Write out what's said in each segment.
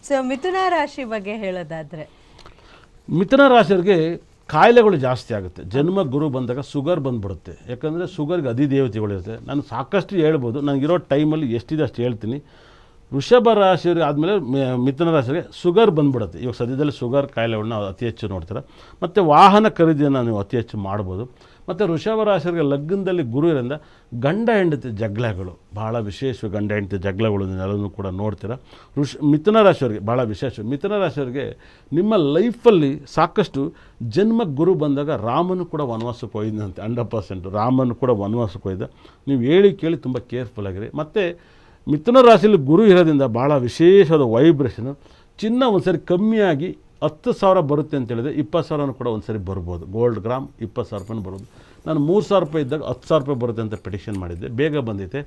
So ಮಿಥುನ ರಾಶಿ ಬಗ್ಗೆ ಹೇಳೋದಾದ್ರೆ, ಮಿಥುನ ರಾಶಿಯವರಿಗೆ ಕಾಯಿಲೆಗಳು ಜಾಸ್ತಿ ಆಗುತ್ತೆ. ಜನ್ಮ ಗುರು ಬಂದಾಗ ಶುಗರ್ ಬಂದುಬಿಡುತ್ತೆ. ಯಾಕಂದರೆ ಶುಗರ್ಗೆ ಅಧಿದೇವತೆಗಳಿರುತ್ತೆ. ನಾನು ಸಾಕಷ್ಟು ಹೇಳ್ಬೋದು, ನನಗಿರೋ ಟೈಮಲ್ಲಿ ಎಷ್ಟಿದೆ ಅಷ್ಟು ಹೇಳ್ತೀನಿ. ವೃಷಭ ರಾಶಿಯವರಿಗೆ ಆದಮೇಲೆ ಮಿಥುನ ರಾಶಿಯವರಿಗೆ ಶುಗರ್ ಬಂದುಬಿಡುತ್ತೆ. ಇವಾಗ ಸದ್ಯದಲ್ಲಿ ಶುಗರ್ ಕಾಯಿಲೆಗಳನ್ನ ಅತಿ ಹೆಚ್ಚು ನೋಡ್ತಾರೆ. ಮತ್ತು ವಾಹನ ಖರೀದಿಯನ್ನು ನೀವು ಅತಿ ಹೆಚ್ಚು ಮಾಡ್ಬೋದು. ಮತ್ತು ವೃಷಭ ರಾಶಿಯವರಿಗೆ ಲಗ್ನದಲ್ಲಿ ಗುರು ಇರೋದ್ರಿಂದ ಗಂಡ ಹೆಂಡತಿ ಜಗಳಗಳು ಭಾಳ ವಿಶೇಷ, ಗಂಡ ಹೆಂಡತಿ ಜಗಳಗಳು ಎಲ್ಲನೂ ಕೂಡ ನೋಡ್ತೀರ. ಮಿಥುನ ರಾಶಿಯವರಿಗೆ ಭಾಳ ವಿಶೇಷ. ಮಿಥುನ ರಾಶಿಯವರಿಗೆ ನಿಮ್ಮ ಲೈಫಲ್ಲಿ ಸಾಕಷ್ಟು ಜನ್ಮ ಗುರು ಬಂದಾಗ ರಾಮನು ಕೂಡ ವನವಾಸಕ್ಕೆ ಹೋಯ್ದಂತೆ 100%. ರಾಮನು ಕೂಡ ವನವಾಸಕ್ಕೆ ಹೋಯ್ದ. ನೀವು ಹೇಳಿ ಕೇಳಿ ತುಂಬ ಕೇರ್ಫುಲ್ ಆಗಿರಿ. ಮತ್ತು ಮಿಥುನ ರಾಶಿಯಲ್ಲಿ ಗುರು ಇರೋದ್ರಿಂದ ಭಾಳ ವಿಶೇಷವಾದ ವೈಬ್ರೇಷನು. ಚಿನ್ನ ಒಂದು ಸರಿ ಕಮ್ಮಿಯಾಗಿ 10,000 ಬರುತ್ತೆ ಅಂತ ಹೇಳಿದ್ರೆ 20,000 ಕೂಡ ಒಂದು ಸರಿ ಬರ್ಬೋದು. ಗೋಲ್ಡ್ ಗ್ರಾಮ್ 20,000 ರೂಪಾಯಿ ಬರೋದು. ನಾನು 3,000 ರೂಪಾಯಿ ಇದ್ದಾಗ 10,000 ರೂಪಾಯಿ ಬರುತ್ತೆ ಅಂತ ಪಿಟಿಷನ್ ಮಾಡಿದ್ದೆ, ಬೇಗ ಬಂದೈತೆ.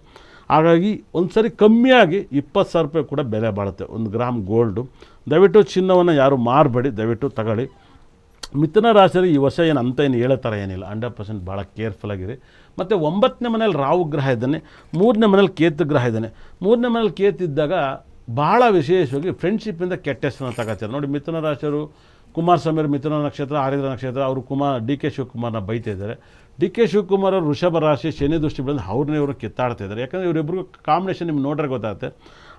ಹಾಗಾಗಿ ಒಂದು ಸರಿ ಕಮ್ಮಿಯಾಗಿ 20,000 ರೂಪಾಯಿ ಕೂಡ ಬೆಲೆ ಬಾಳುತ್ತೆ ಒಂದು ಗ್ರಾಮ್ ಗೋಲ್ಡು. ದಯವಿಟ್ಟು ಚಿನ್ನವನ್ನು ಯಾರು ಮಾರಬೇಡಿ, ದಯವಿಟ್ಟು ತಗೊಳ್ಳಿ. ಮಿಥುನ ರಾಶಿಯಲ್ಲಿ ಈ ವರ್ಷ ಏನು ಅಂತ ಏನು ಹೇಳೋ ಥರ ಏನಿಲ್ಲ. 100% ಭಾಳ ಕೇರ್ಫುಲ್ಲಾಗಿರಿ. ಮತ್ತು 9ನೇ ಮನೇಲಿ ರಾಹು ಗ್ರಹ ಇದ್ದಾನೆ, 3ನೇ ಮನೇಲಿ ಕೇತು ಗ್ರಹ ಇದ್ದಾನೆ. 3ನೇ ಮನೇಲಿ ಕೇತು ಇದ್ದಾಗ ಭಾಳ ವಿಶೇಷವಾಗಿ ಫ್ರೆಂಡ್ಶಿಪ್ಪಿಂದ ಕೆಟ್ಟ ಹೆಸರನ್ನು ತಗೋತಾರೆ. ನೋಡಿ, ಮಿಥುನ ರಾಶಿಯವರು ಕುಮಾರಸ್ವಾಮಿ ಮಿಥುನ ನಕ್ಷತ್ರ, ಆರಿದ್ರ ನಕ್ಷತ್ರ, ಅವರು ಡಿ ಕೆ ಶಿವಕುಮಾರ್ನ ಬೈತಾ ಇದ್ದಾರೆ. ಡಿ ಕೆ ಶಿವಕುಮಾರ್ ಅವರು ವೃಷಭ ರಾಶಿ, ಶನಿ ದೃಷ್ಟಿ ಬಂದು ಅವ್ರನ್ನೇ ಇವರು ಕಿತ್ತಾಡ್ತಾ ಇದ್ದಾರೆ. ಯಾಕಂದರೆ ಇವರಿಬ್ಬರಿಗೂ ಕಾಂಬಿನೇಷನ್ ನಿಮ್ಗೆ ನೋಡ್ರೆ ಗೊತ್ತಾಗುತ್ತೆ.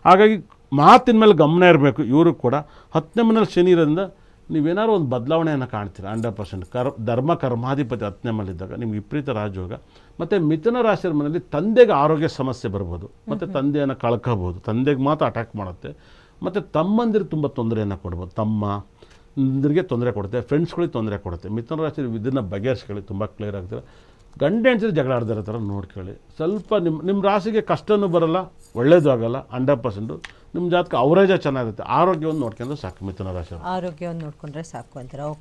ಹಾಗಾಗಿ ಮಾತಿನ ಮೇಲೆ ಗಮನ ಇರಬೇಕು. ಇವರು ಕೂಡ 10ನೇ ಮನೇಲಿ ಶನಿ ಇರೋದ್ರಿಂದ ನೀವೇನಾದ್ರು ಒಂದು ಬದಲಾವಣೆಯನ್ನು ಕಾಣ್ತೀರ 100%. ಧರ್ಮ ಕರ್ಮಾಧಿಪತಿ 10ನೇ ಮನೇಲಿದ್ದಾಗ ನಿಮ್ಗೆ ವಿಪರೀತ ರಾಜಯೋಗ. ಮತ್ತು ಮಿಥುನ ರಾಶಿಯ ಮನೆಯಲ್ಲಿ ತಂದೆಗೆ ಆರೋಗ್ಯ ಸಮಸ್ಯೆ ಬರ್ಬೋದು, ಮತ್ತು ತಂದೆಯನ್ನು ಕಳ್ಕೋಬೋದು. ತಂದೆಗೆ ಮಾತ್ರ ಅಟ್ಯಾಕ್ ಮಾಡುತ್ತೆ. ಮತ್ತು ತಮ್ಮಂದಿರಿಗೆ ತುಂಬ ತೊಂದರೆಯನ್ನು ಕೊಡ್ಬೋದು. ತಮ್ಮಂದಿರಿಗೆ ತೊಂದರೆ ಕೊಡುತ್ತೆ, ಫ್ರೆಂಡ್ಸ್ಗಳಿಗೆ ತೊಂದರೆ ಕೊಡುತ್ತೆ. ಮಿಥುನ ರಾಶಿ ಇದನ್ನು ಬಗೆಹರಿಸ್ಕೊಳ್ಳಿ, ತುಂಬ ಕ್ಲಿಯರ್ ಆಗ್ತಾರೆ. ಗಂಡ ಹೆಂಡತಿ ಜಗಳ ಆಡ್ದಿರೋ ಥರ ನೋಡ್ಕೊಳ್ಳಿ. ಸ್ವಲ್ಪ ನಿಮ್ಮ ರಾಶಿಗೆ ಕಷ್ಟನೂ ಬರೋಲ್ಲ, ಒಳ್ಳೇದು ಆಗೋಲ್ಲ. 100% ನಿಮ್ಮ ಜಾತಕ ಅವರೇಜ ಚೆನ್ನಾಗಿರುತ್ತೆ. ಆರೋಗ್ಯವನ್ನು ನೋಡ್ಕೊಂಡ್ರೆ ಸಾಕು. ಮಿಥುನ ರಾಶಿ ಆರೋಗ್ಯವನ್ನು ನೋಡ್ಕೊಂಡ್ರೆ ಸಾಕು ಅಂತಾರೆ. ಓಕೆ.